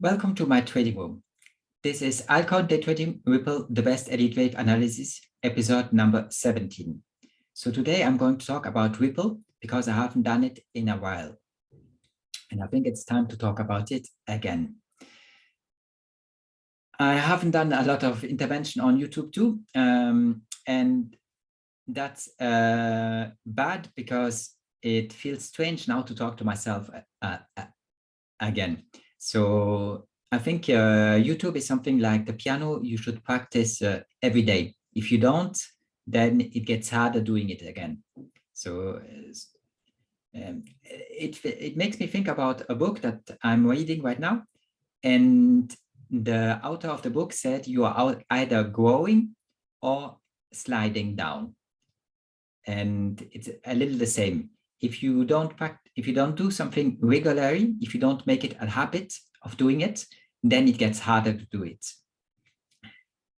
Welcome to my trading room. This is Atcoin Day Trading Ripple, the best edit wave analysis, episode number 17. So today I'm going to talk about Ripple because I haven't done it in a while. And I think it's time to talk about it again. I haven't done a lot of intervention on YouTube too. And that's bad because it feels strange now to talk to myself again. So I think YouTube is something like the piano. You should practice every day. If you don't, then it gets harder doing it again. So it makes me think about a book that I'm reading right now. And the author of the book said you are either growing or sliding down. And it's a little the same. If you don't do something regularly, if you don't make it a habit of doing it, then it gets harder to do it.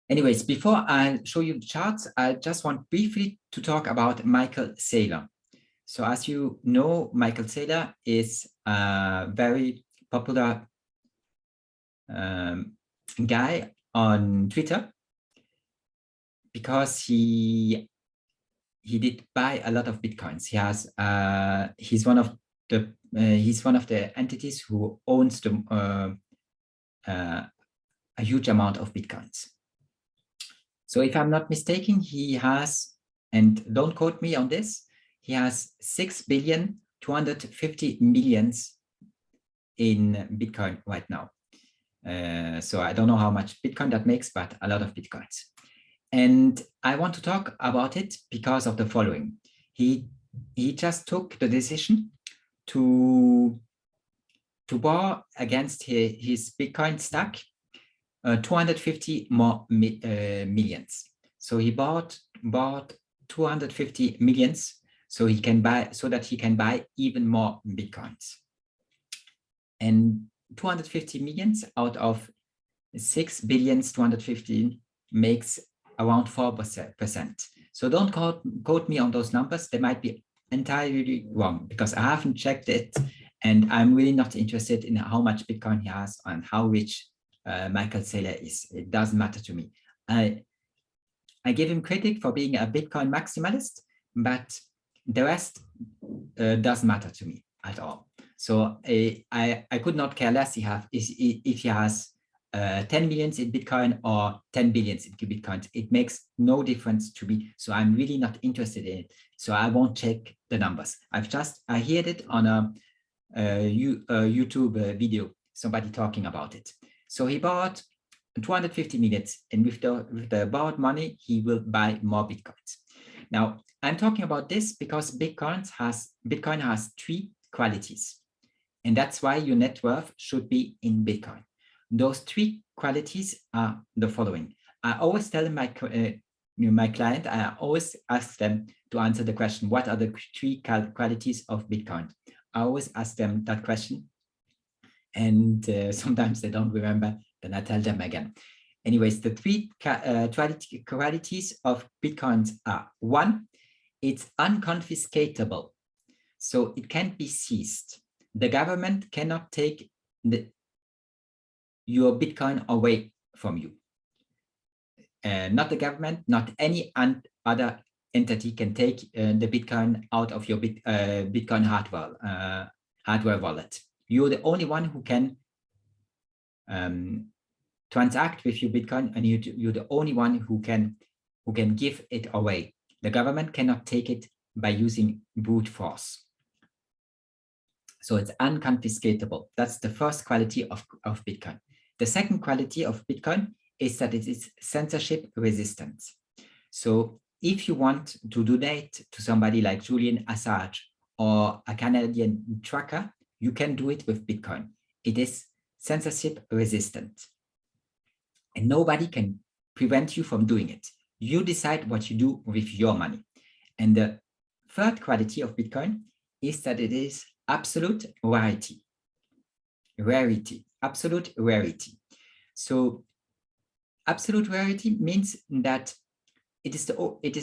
Anyways, before I show you the charts, I just want briefly to talk about Michael Saylor. So as you know, Michael Saylor is a very popular guy on Twitter because he did buy a lot of Bitcoins. He has he's one of the entities who owns a huge amount of Bitcoins. So if I'm not mistaken, he has, and don't quote me on this, he has 6,250,000,000 in Bitcoin right now. So I don't know how much Bitcoin that makes, but a lot of Bitcoins. And I want to talk about it because of the following. He just took the decision to borrow against his Bitcoin stack 250 more millions. So he bought 250 millions so that he can buy even more Bitcoins. And 250 millions out of 6,250,000,000 makes around 4%. So don't quote me on those numbers. They might be entirely wrong because I haven't checked it and I'm really not interested in how much Bitcoin he has and how rich Michael Saylor is. It doesn't matter to me. I give him credit for being a Bitcoin maximalist, but the rest doesn't matter to me at all. So I could not care less if he has 10 millions in Bitcoin or 10 billions in Bitcoin. It makes no difference to me. So I'm really not interested in it. So I won't check the numbers. I heard it on a YouTube video, somebody talking about it. So he bought 250 millions, and with the borrowed money, he will buy more Bitcoins. Now, I'm talking about this because Bitcoin has three qualities, and that's why your net worth should be in Bitcoin. Those three qualities are the following. I always tell my client, I always ask them to answer the question, what are the three qualities of Bitcoin? I always ask them that question. And sometimes they don't remember, then I tell them again. Anyways, the three qualities of Bitcoins are: one, it's unconfiscatable. So it can't be seized. The government cannot take your Bitcoin away from you. Not the government, not any other entity can take the Bitcoin out of your Bitcoin hardware wallet. You're the only one who can transact with your Bitcoin, and you're the only one who can give it away. The government cannot take it by using brute force. So it's unconfiscatable. That's the first quality of Bitcoin. The second quality of Bitcoin is that it is censorship resistant. So if you want to donate to somebody like Julian Assange or a Canadian trucker, you can do it with Bitcoin. It is censorship resistant. And nobody can prevent you from doing it. You decide what you do with your money. And the third quality of Bitcoin is that it is absolute rarity. Absolute rarity. So absolute rarity means that it is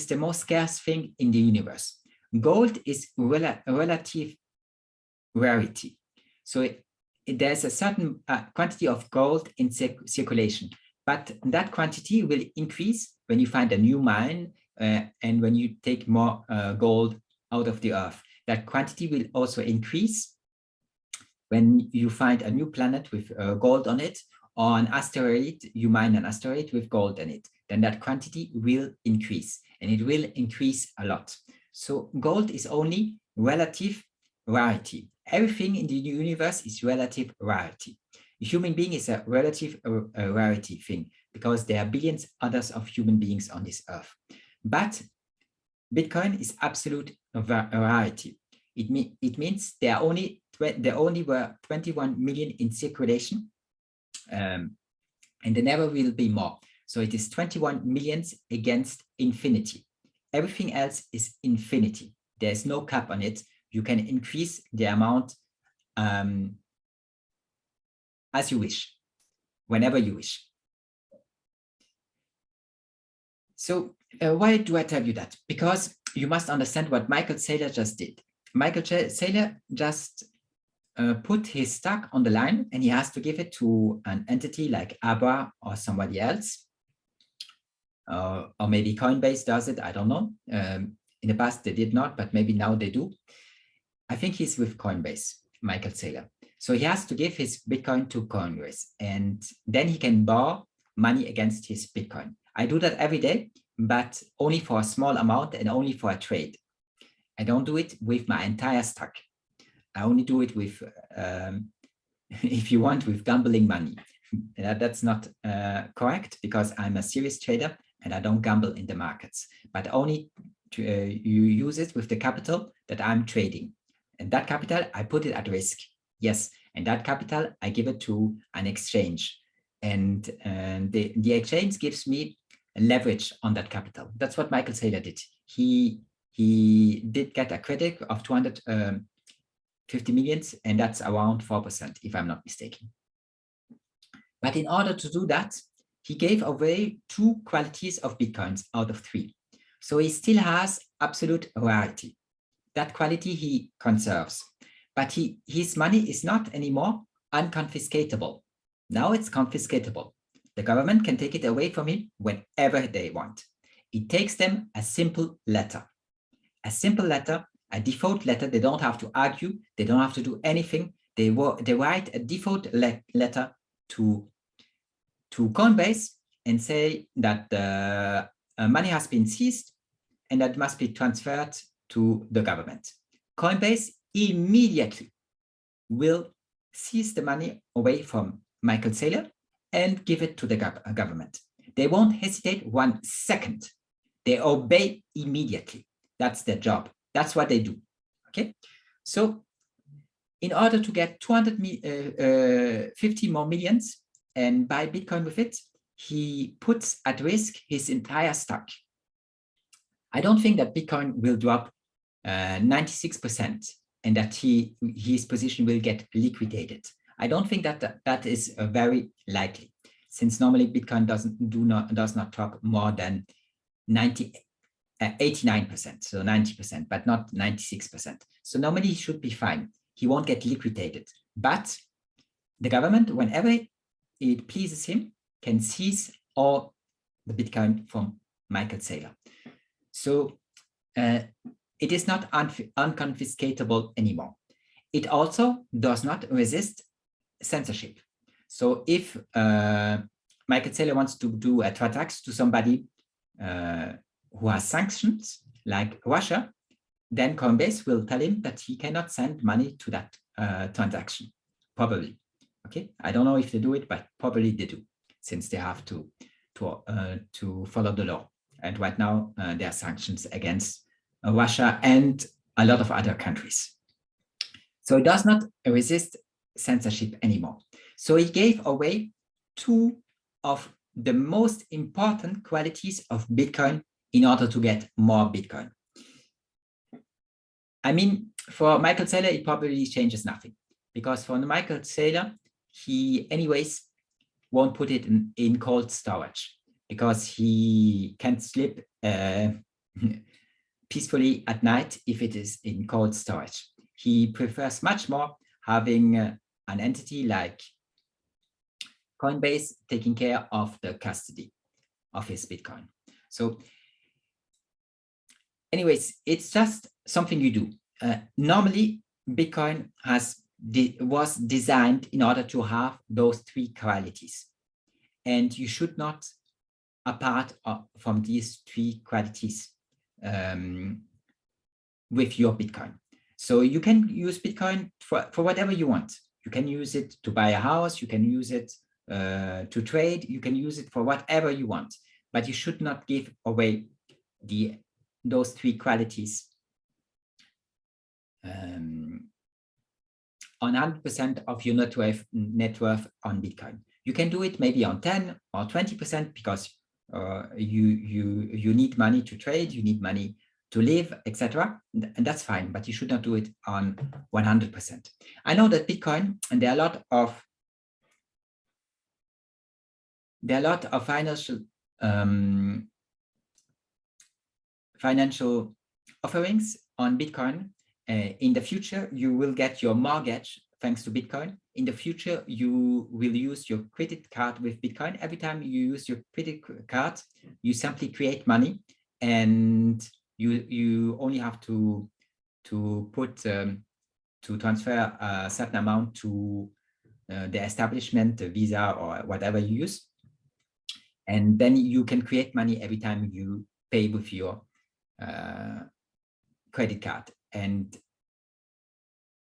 the most scarce thing in the universe. Gold is relative rarity. So there's a certain quantity of gold in circulation, but that quantity will increase when you find a new mine and when you take more gold out of the earth. That quantity will also increase when you find a new planet with gold on it, or an asteroid, you mine an asteroid with gold in it, then that quantity will increase, and it will increase a lot. So gold is only relative rarity. Everything in the universe is relative rarity. A human being is a relative rarity thing, because there are billions others of human beings on this earth. But Bitcoin is absolute rarity. It means there only were 21 million in circulation, and there never will be more. So it is 21 millions against infinity. Everything else is infinity. There's no cap on it. You can increase the amount as you wish, whenever you wish. So why do I tell you that? Because you must understand what Michael Saylor just did. Michael Saylor just put his stock on the line, and he has to give it to an entity like ABA or somebody else. Or maybe Coinbase does it, I don't know. In the past, they did not, but maybe now they do. I think he's with Coinbase, Michael Saylor. So he has to give his Bitcoin to Coinbase, and then he can borrow money against his Bitcoin. I do that every day, but only for a small amount and only for a trade. I don't do it with my entire stock. I only do it with, if you want, with gambling money. That's not correct, because I'm a serious trader and I don't gamble in the markets, but only you use it with the capital that I'm trading. And that capital, I put it at risk. Yes, and that capital, I give it to an exchange. And the exchange gives me leverage on that capital. That's what Michael Saylor did. He did get a credit of 250 millions, and that's around 4%, if I'm not mistaken. But in order to do that, he gave away 2 qualities of Bitcoins out of 3. So he still has absolute rarity. That quality he conserves. But his money is not anymore unconfiscatable. Now it's confiscatable. The government can take it away from him whenever they want. It takes them a simple letter. A simple letter, a default letter. They don't have to argue. They don't have to do anything. They write a default letter to Coinbase and say that the money has been seized and that must be transferred to the government. Coinbase immediately will seize the money away from Michael Saylor and give it to the government. They won't hesitate 1 second. They obey immediately. That's their job. That's what they do. Okay. So in order to get 250 more millions and buy Bitcoin with it, he puts at risk his entire stock. I don't think that Bitcoin will drop 96% and that his position will get liquidated. I don't think that that is very likely, since normally Bitcoin does not drop more than 89%, so 90%, but not 96%. So normally he should be fine. He won't get liquidated. But the government, whenever it pleases him, can seize all the Bitcoin from Michael Saylor. So it is not unconfiscatable anymore. It also does not resist censorship. So if Michael Saylor wants to do a transaction to somebody who has sanctions, like Russia, then Coinbase will tell him that he cannot send money to that transaction, probably. Okay, I don't know if they do it, but probably they do, since they have to follow the law. And right now, there are sanctions against Russia and a lot of other countries. So it does not resist censorship anymore. So he gave away 2 of the most important qualities of Bitcoin in order to get more Bitcoin. I mean, for Michael Saylor, it probably changes nothing, because for Michael Saylor, he anyways won't put it in cold storage, because he can't sleep peacefully at night if it is in cold storage. He prefers much more having a an entity like Coinbase taking care of the custody of his Bitcoin. So anyways, it's just something you do. Normally, Bitcoin was designed in order to have those three qualities. And you should not apart from these three qualities with your Bitcoin. So you can use Bitcoin for whatever you want. You can use it to buy a house, you can use it to trade, you can use it for whatever you want, but you should not give away those three qualities on 100% of your net worth on Bitcoin. You can do it maybe on 10 or 20% because you need money to trade, you need money to live, etc. And that's fine, but you should not do it on 100%. I know that Bitcoin, and there are a lot of financial offerings on Bitcoin. In the future, you will get your mortgage thanks to Bitcoin. In the future, you will use your credit card with Bitcoin. Every time you use your credit card, you simply create money, and you only have to transfer a certain amount to the establishment, the Visa or whatever you use, and then you can create money every time you pay with your credit card, and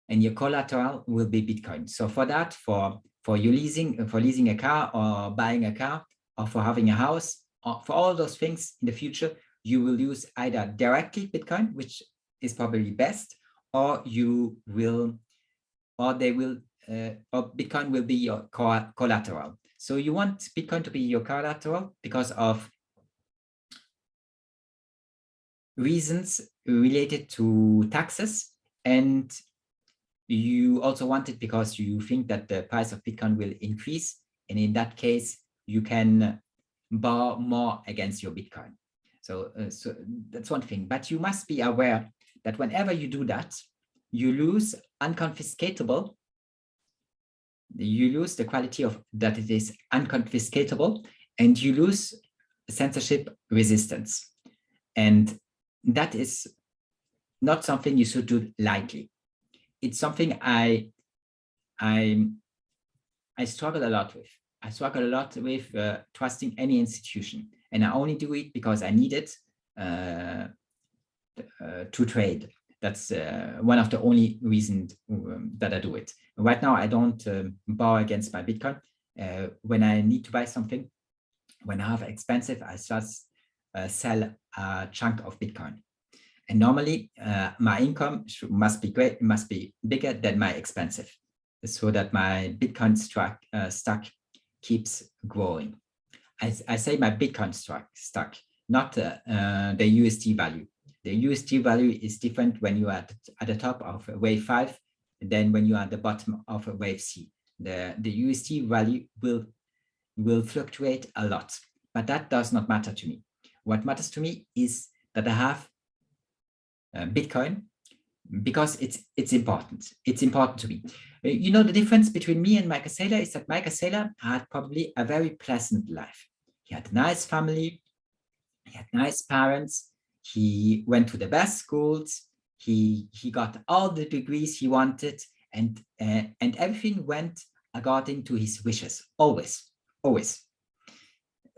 your collateral will be Bitcoin. So for that, for you leasing a car or buying a car or for having a house, or for all those things in the future, you will use either directly Bitcoin, which is probably best, or Bitcoin will be your collateral. So you want Bitcoin to be your collateral because of reasons related to taxes, and you also want it because you think that the price of Bitcoin will increase, and in that case you can borrow more against your Bitcoin. So that's one thing, but you must be aware that whenever you do that, you lose unconfiscatable. You lose the quality of that it is unconfiscatable, and you lose censorship resistance, and that is not something you should do lightly. It's something I struggle a lot with. I struggle a lot with trusting any institution, and I only do it because I need it to trade. That's one of the only reasons that I do it. Right now, I don't borrow against my Bitcoin. When I need to buy something, when I have expensive, I just sell a chunk of Bitcoin. And normally, my income must be great, must be bigger than my expensive, so that my Bitcoin stack keeps growing. I say my Bitcoin stack, not the USD value. The USD value is different when you are at the top of wave 5 than when you are at the bottom of wave C. The USD value will fluctuate a lot, but that does not matter to me. What matters to me is that I have Bitcoin because it's important. It's important to me. You know, the difference between me and Michael Saylor is that Michael Saylor had probably a very pleasant life. He had a nice family. He had nice parents. He went to the best schools. He got all the degrees he wanted, and everything went according to his wishes. Always.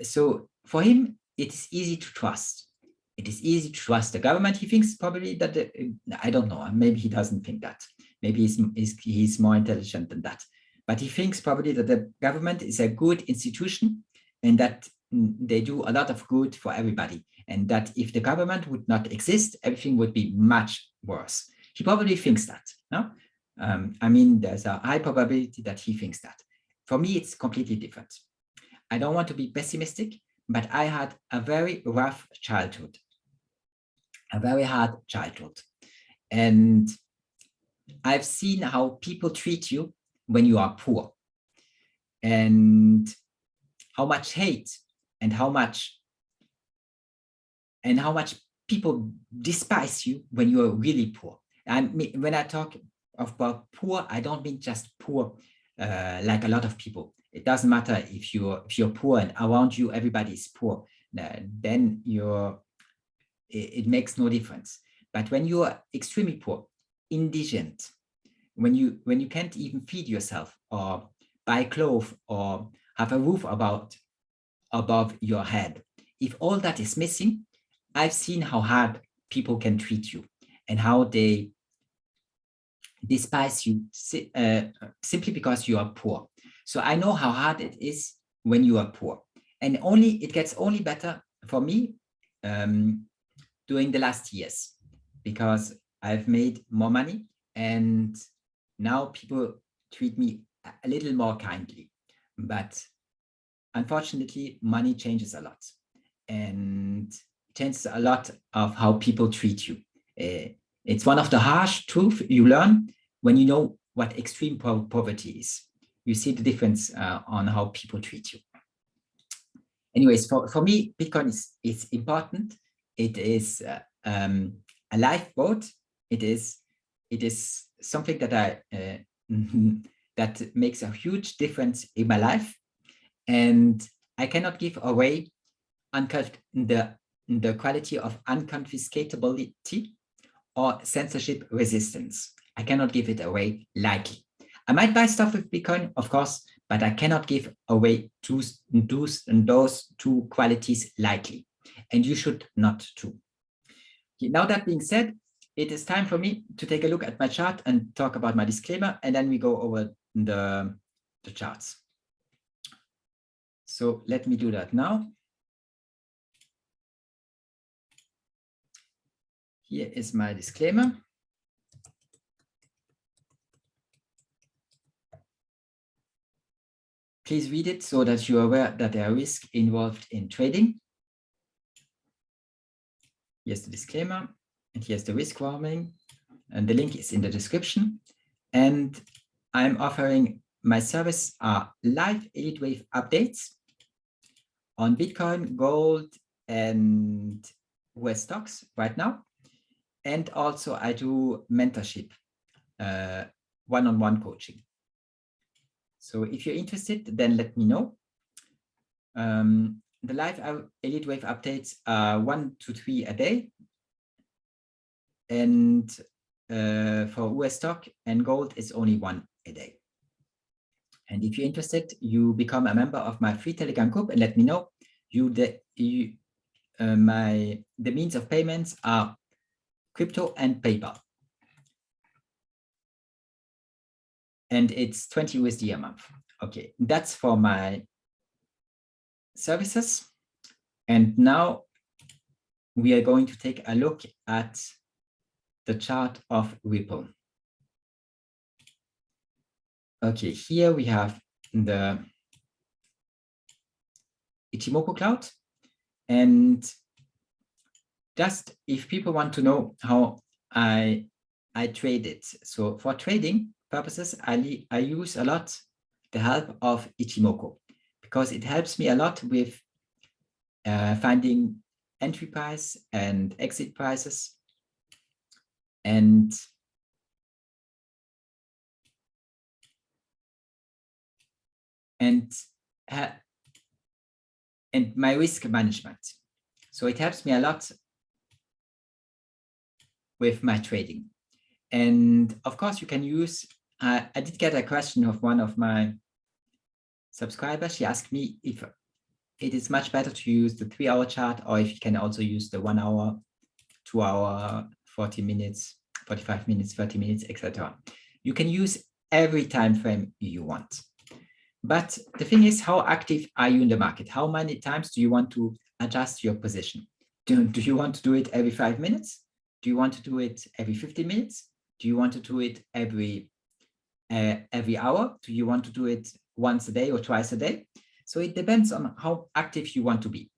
So for him, it is easy to trust. It is easy to trust the government. He thinks probably that, I don't know, maybe he doesn't think that. Maybe he's more intelligent than that. But he thinks probably that the government is a good institution and that they do a lot of good for everybody. And that if the government would not exist, everything would be much worse. He probably thinks that, no? I mean, there's a high probability that he thinks that. For me, it's completely different. I don't want to be pessimistic, but I had a very rough childhood. A very hard childhood. And I've seen how people treat you when you are poor, and how much hate and how much people despise you when you are really poor. And when I talk poor, I don't mean just poor like a lot of people. It doesn't matter if you're poor and around you everybody is poor, then it makes no difference. But when you are extremely poor, indigent, when you can't even feed yourself or buy clothes or have a roof above your head, if all that is missing, I've seen how hard people can treat you and how they despise you simply because you are poor. So I know how hard it is when you are poor, and it gets only better for me during the last years, because I've made more money and now people treat me a little more kindly. But unfortunately, money changes a lot and changes a lot of how people treat you. It's one of the harsh truths you learn when you know what extreme poverty is. You see the difference on how people treat you. Anyways, for me, Bitcoin is important. It is a lifeboat. It is something that that makes a huge difference in my life, and I cannot give away the quality of unconfiscatability or censorship resistance. I cannot give it away lightly. I might buy stuff with Bitcoin, of course, but I cannot give away those two qualities lightly, and you should not too. Now, that being said, it is time for me to take a look at my chart and talk about my disclaimer, and then we go over the charts. So let me do that now. Here is my disclaimer. Please read it so that you are aware that there are risks involved in trading. Here's the disclaimer, and here's the risk warning, and the link is in the description. And I'm offering my service are live Elliott Wave updates on Bitcoin, gold, and US stocks right now. And also I do mentorship, one-on-one coaching. So if you're interested, then let me know. The live Elliott Wave updates are 1 to 3 a day. And for US stock and gold, it's only 1 a day. And if you're interested, you become a member of my free Telegram group and let me know. The means of payments are crypto and PayPal. And it's 20 USD a month. Okay, that's for my services. And now we are going to take a look at the chart of Ripple. Okay, here we have the Ichimoku cloud. And just if people want to know how I trade it. So for trading purposes, I use a lot the help of Ichimoku, because it helps me a lot with finding entry price and exit prices, and my risk management. So it helps me a lot with my trading. And of course, you can use, I did get a question of one of my subscribers. She asked me if it is much better to use the 3-hour chart, or if you can also use the 1 hour, 2 hour, 40 minutes, 45 minutes, 30 minutes, etc. You can use every time frame you want. But the thing is, how active are you in the market? How many times do you want to adjust your position? Do you want to do it every 5 minutes? Do you want to do it every 50 minutes? Do you want to do it every hour? Do you want to do it once a day or twice a day? So it depends on how active you want to be.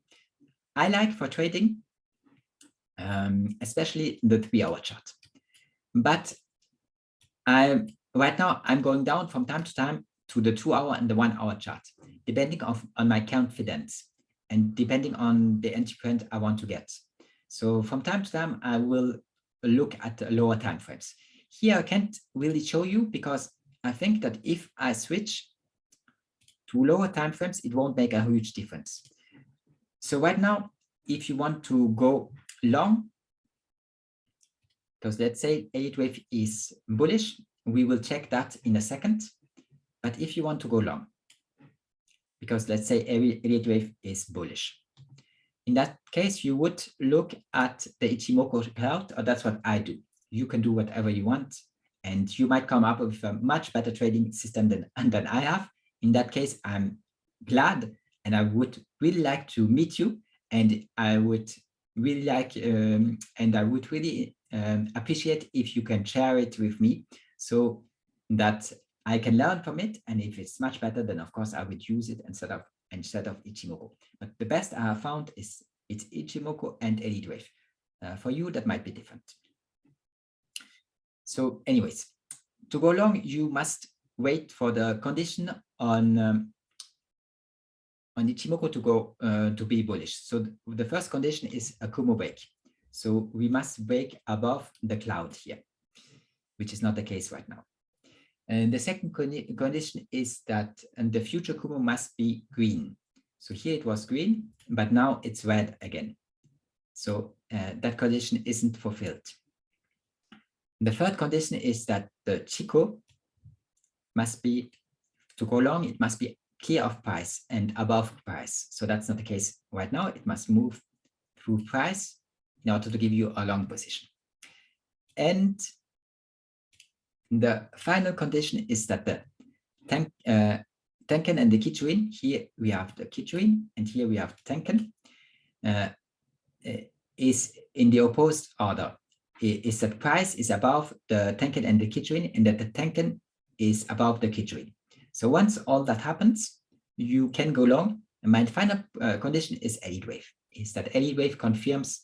I like for trading, especially the 3-hour chart. But right now I'm going down from time to time to the 2-hour and the 1-hour chart, depending on my confidence and depending on the entry point I want to get. So from time to time, I will look at the lower time frames. Here I can't really show you because I think that if I switch to lower time frames, it won't make a huge difference. So right now, if you want to go long, because let's say Elliott wave is bullish, we will check that in a second. But if you want to go long, because let's say Elliott wave is bullish, in that case, you would look at the Ichimoku cloud, or that's what I do. You can do whatever you want, and you might come up with a much better trading system than I have. In that case, I'm glad, and I would really like to meet you, and I would really like, and I would really appreciate if you can share it with me so that I can learn from it. And if it's much better, then of course I would use it instead of Ichimoku. But the best I have found is it's Ichimoku and Elliott wave. For you, that might be different. So anyways, to go long, you must wait for the condition on Ichimoku to go to be bullish. So the first condition is a Kumo break. So we must break above the cloud here, which is not the case right now. And the second condition is that the future Kumo must be green. So here it was green, but now it's red again. So that condition isn't fulfilled. The third condition is that the Chico must be, to go long, it must be clear of price and above price. So that's not the case right now. It must move through price in order to give you a long position. And the final condition is that the Tenkan and the Kichuin, here we have the Kichuin and here we have Tenkan, is in the opposed order. Is that price is above the Tenkan and the Kichuin, and that the Tenkan is above the Kichuin. So once all that happens, you can go long. And my final condition is Elliott wave, is that Elliott wave confirms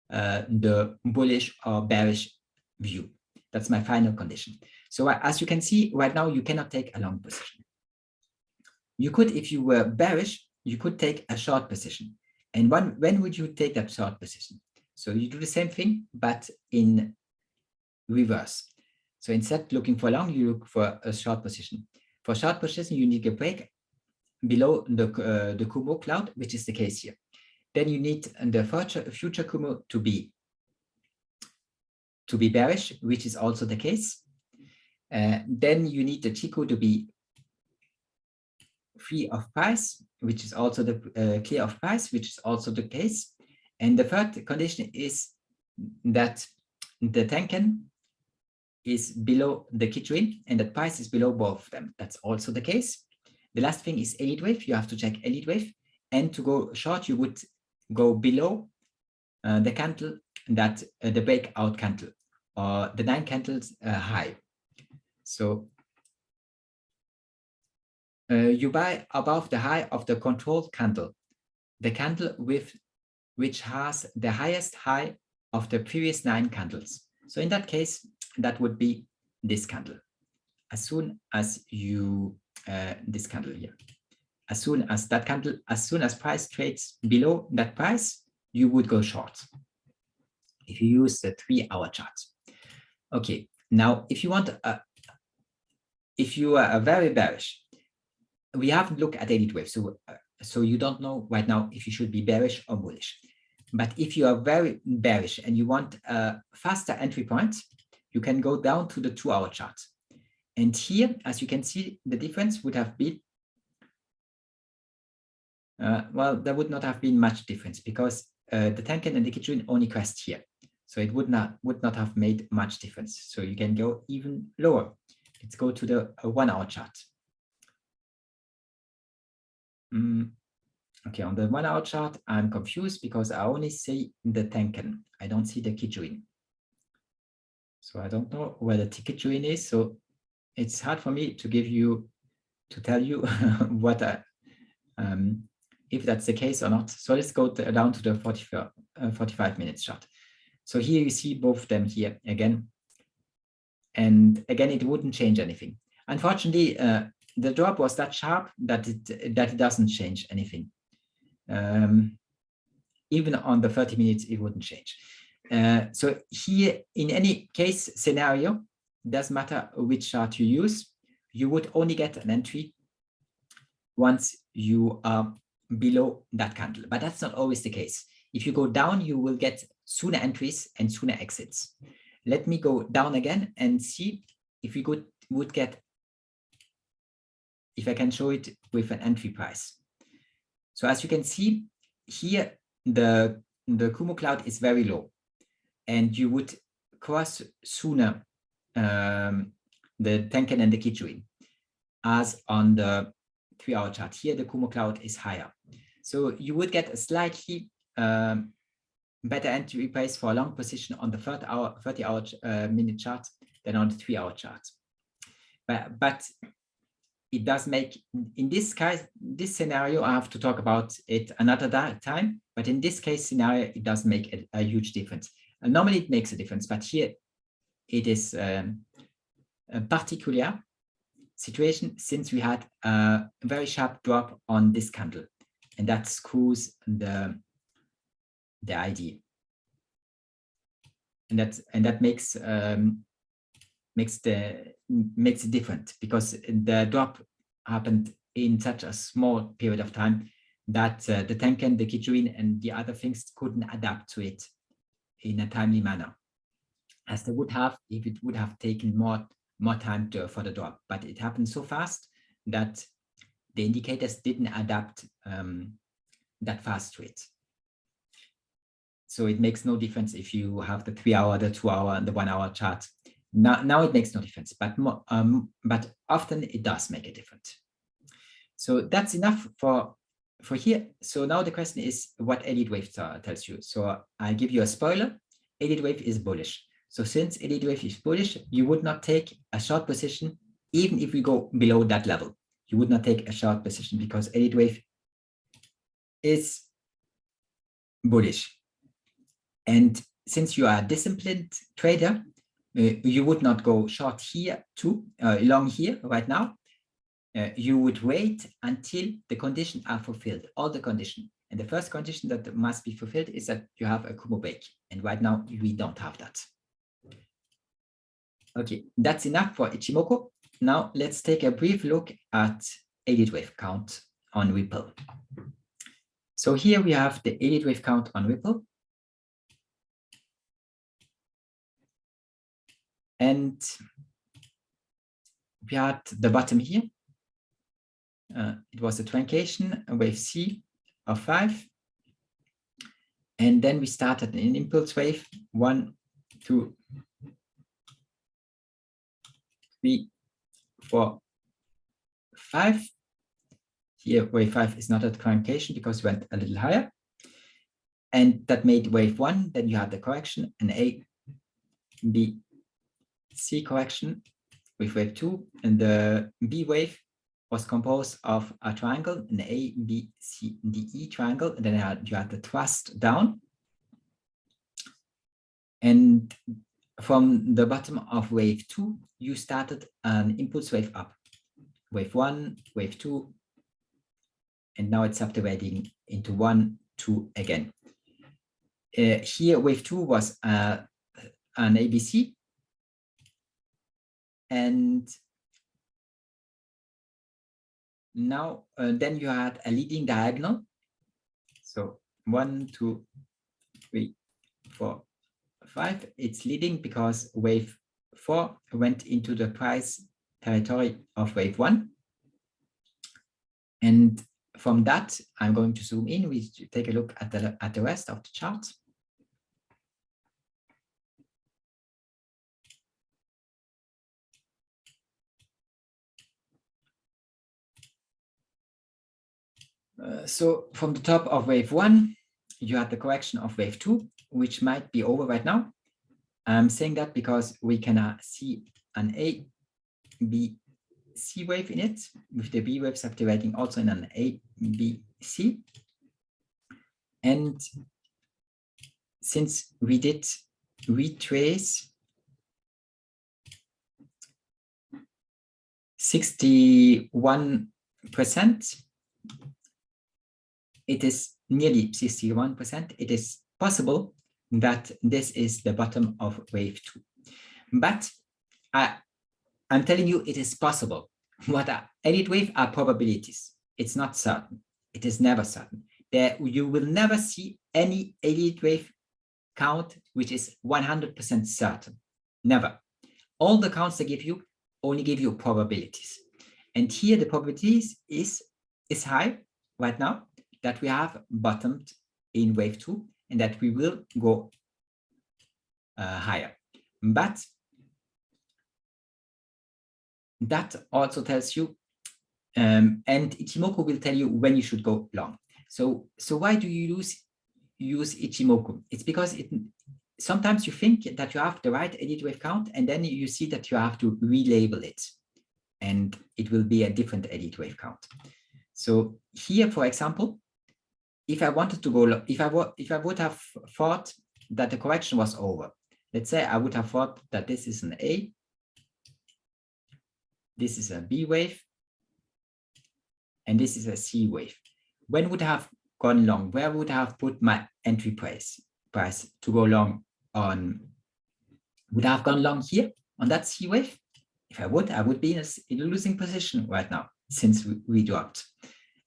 the bullish or bearish view. That's my final condition. So as you can see, right now, you cannot take a long position. You could, if you were bearish, you could take a short position. And when would you take that short position? So you do the same thing, but in reverse. So instead of looking for long, you look for a short position. For short position, you need a break below the Kumo cloud, which is the case here. Then you need the future Kumo to be bearish, which is also the case. Then you need the Chico to be free of price, which is also the clear of price, which is also the case. And the third condition is that the Tenkan is below the Kichuin and that price is below both of them. That's also the case. The last thing is Elliott wave. You have to check Elliott wave. And to go short, you would go below the candle that the breakout candle or the 9 candles high. So you buy above the high of the control candle, the candle which has the highest high of the previous 9 candles. So in that case, that would be this candle. As soon as you, this candle here, as soon as that candle, as soon as price trades below that price, you would go short if you use the 3-hour chart. Okay, now if you want, if you are very bearish, we haven't looked at Elliott wave, so you don't know right now if you should be bearish or bullish. But if you are very bearish and you want a faster entry point, you can go down to the 2-hour chart. And here, as you can see, the difference would have been, well, there would not have been much difference because the Tenkan and the Kichuin only crest here. So it would not have made much difference. So you can go even lower. Let's go to the 1-hour chart. Okay, on the 1-hour chart, I'm confused because I only see the Tenkan. I don't see the Kichuin. So I don't know where the Kichuin is. So it's hard for me to tell you what if that's the case or not. So let's go down to the 45 minutes chart. So here you see both of them here again. And again, it wouldn't change anything. Unfortunately, the drop was that sharp that it doesn't change anything. Even on the 30 minutes, it wouldn't change. So here, in any case scenario, doesn't matter which chart you use, you would only get an entry once you are below that candle. But that's not always the case. If you go down, you will get sooner entries and sooner exits. Let me go down again and see if we would get, if I can show it with an entry price. So as you can see here, the Kumo cloud is very low, and you would cross sooner the Tenkan and the Kichuin as on the 3-hour chart. Here, the Kumo cloud is higher. So you would get a slightly better entry price for a long position on the 30-hour minute chart than on the 3-hour chart. But it does make, in this case, this scenario, I have to talk about it another time, but in this case scenario, it does make a huge difference. And normally it makes a difference, but here it is a particular situation since we had a very sharp drop on this candle, and that screws the idea. And that makes it different, because the drop happened in such a small period of time that the Tenkan, the Kichuin, and the other things couldn't adapt to it in a timely manner, as they would have if it would have taken more time for the drop. But it happened so fast that the indicators didn't adapt that fast to it. So it makes no difference if you have the 3-hour, the 2-hour, and the 1-hour chart. Now it makes no difference, but often it does make a difference. So that's enough for here. So now the question is what Elliott wave tells you. So I give you a spoiler. Elliott wave is bullish. So since Elliott wave is bullish, you would not take a short position even if we go below that level. You would not take a short position because Elliott wave is bullish. And since you are a disciplined trader, you would not go short here too, long here right now. You would wait until the conditions are fulfilled, all the conditions. And the first condition that must be fulfilled is that you have a Kumo break. And right now we don't have that. Okay, that's enough for Ichimoku. Now let's take a brief look at Elliott wave count on Ripple. So here we have the Elliott wave count on Ripple. And we had the bottom here. It was a truncation, a wave C of 5. And then we started an impulse wave, 1, 2, 3, 4, 5. Here, wave 5 is not a truncation because we went a little higher. And that made wave 1. Then you had the correction, an A, B, C correction with wave 2, and the B wave was composed of a triangle, an A, B, C, D, E triangle, and then you had the thrust down. And from the bottom of wave 2, you started an impulse wave up. Wave 1, wave 2, and now it's subdividing into 1, 2 again. Here, wave 2 was an ABC. And now, then you had a leading diagonal. So 1, 2, 3, 4, 5. It's leading because wave 4 went into the price territory of wave 1. And from that, I'm going to zoom in. We take a look at the rest of the chart. So from the top of wave 1, you had the correction of wave 2, which might be over right now. I'm saying that because we can see an A, B, C wave in it, with the B wave subdividing also in an A, B, C. And since we did retrace 61%, it is nearly 61%. It is possible that this is the bottom of wave 2. But I'm telling you, it is possible. What are Elliott wave are probabilities. It's not certain. It is never certain. You will never see any Elliott wave count which is 100% certain. Never. All the counts they give you only give you probabilities. And here the probabilities is high right now that we have bottomed in wave 2 and that we will go higher. But that also tells you, and Ichimoku will tell you when you should go long. So why do you use Ichimoku? It's because sometimes you think that you have the right Elliott wave count, and then you see that you have to relabel it, and it will be a different Elliott wave count. So here, for example, if I wanted to go, if I would have thought that the correction was over, let's say I would have thought that this is an A, this is a B wave, and this is a C wave. When would I have gone long? Where would I have put my entry price to go long on? Would I have gone long here on that C wave? If I would be in a losing position right now since we dropped.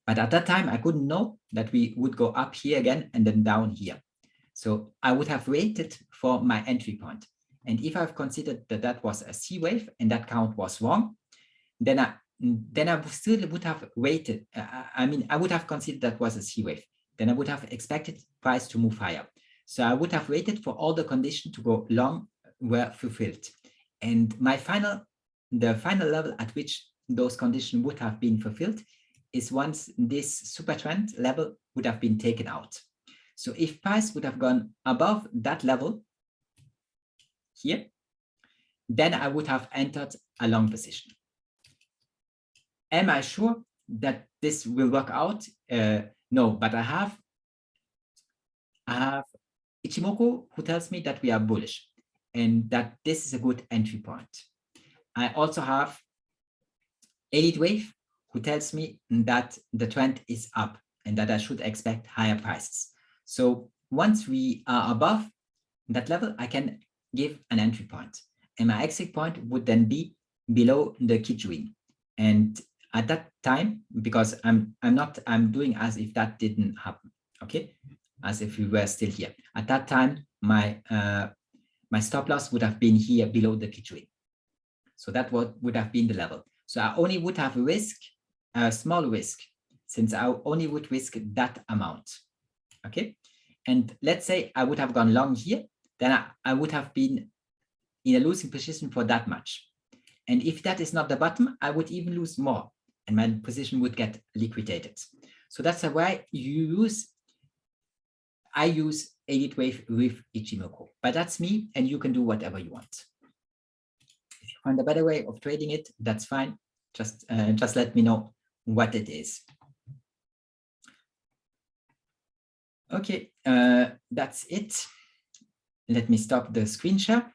But at that time, I couldn't know that we would go up here again and then down here. So I would have waited for my entry point. And if I've considered that that was a C wave and that count was wrong, then I still would have waited. I would have considered that was a C wave. Then I would have expected price to move higher. So I would have waited for all the conditions to go long were fulfilled. And the final level at which those conditions would have been fulfilled is once this super trend level would have been taken out. So if price would have gone above that level here, then I would have entered a long position. Am I sure that this will work out? No, but I have Ichimoku who tells me that we are bullish and that this is a good entry point. I also have Elliott wave who tells me that the trend is up and that I should expect higher prices. So once we are above that level, I can give an entry point, and my exit point would then be below the Kichuin. And at that time, because I'm doing as if that didn't happen, okay, as if we were still here. At that time, my stop loss would have been here below the Kichuin. So that would have been the level. So I only would have a small risk, since I only would risk that amount. Okay, and let's say I would have gone long here, then I would have been in a losing position for that much. And if that is not the bottom, I would even lose more, and my position would get liquidated. So that's why I use Elliott wave with Ichimoku. But that's me, and you can do whatever you want. If you find a better way of trading it, that's fine. Just let me know what it is. Okay, that's it. Let me stop the screen share.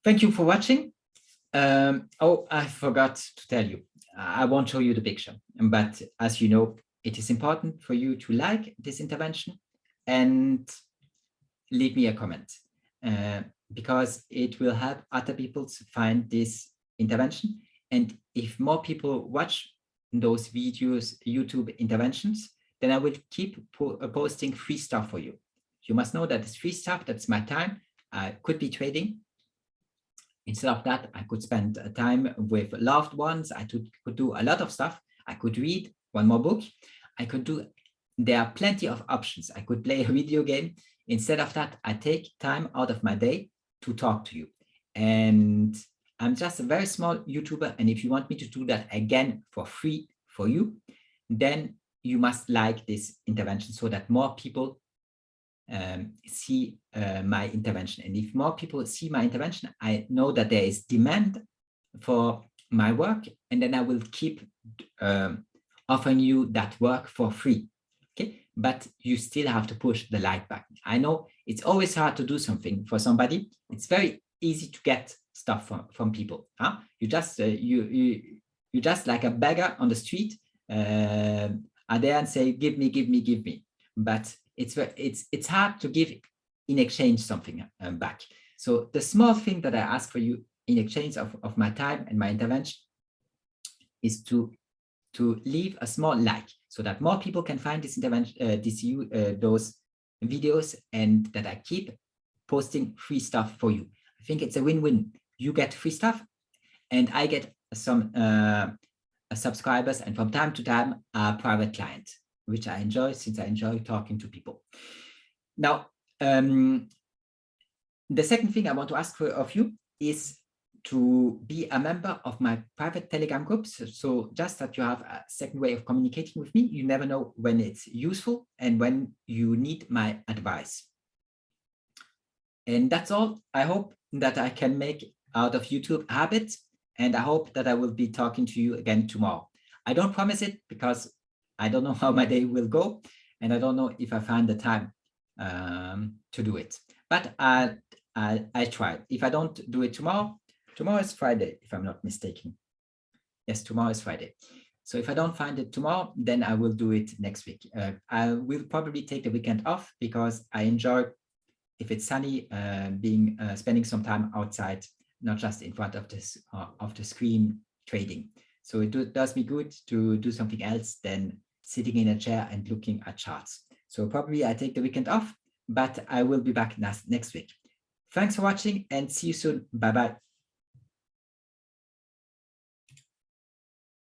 Thank you for watching. Oh, I forgot to tell you, I won't show you the picture, but as you know, it is important for you to like this intervention and leave me a comment, because it will help other people to find this intervention. And if more people watch those videos, YouTube interventions, then I will keep posting free stuff for you. You must know that it's free stuff, that's my time. I could be trading. Instead of that, I could spend time with loved ones. I could do a lot of stuff. I could read one more book. There are plenty of options. I could play a video game. Instead of that, I take time out of my day to talk to you. And I'm just a very small YouTuber. And if you want me to do that again for free for you, then you must like this intervention so that more people see my intervention. And if more people see my intervention, I know that there is demand for my work, and then I will keep offering you that work for free. Okay, but you still have to push the like button. I know it's always hard to do something for somebody. It's very easy to get stuff from people. Huh? You just like a beggar on the street, are there and say, give me, give me. But it's hard to give in exchange something back. So the small thing that I ask for you in exchange of my time and my intervention is to leave a small like so that more people can find this intervention, those videos, and that I keep posting free stuff for you. I think it's a win-win. You get free stuff and I get some subscribers, and from time to time a private client, which I enjoy since I enjoy talking to people. Now, the second thing I want to ask of you is to be a member of my private Telegram groups. So just that you have a second way of communicating with me. You never know when it's useful and when you need my advice. And that's all. I hope that I can make out of YouTube a habit, and I hope that I will be talking to you again tomorrow. I don't promise it because I don't know how my day will go, and I don't know if I find the time to do it. But I try. If I don't do it tomorrow is Friday, if I'm not mistaken. Yes, tomorrow is Friday. So if I don't find it tomorrow, then I will do it next week. I will probably take the weekend off because I enjoy, if it's sunny, spending some time outside, not just in front of the screen trading. So it does me good to do something else than sitting in a chair and looking at charts. So probably I take the weekend off, but I will be back next week. Thanks for watching and see you soon. Bye-bye.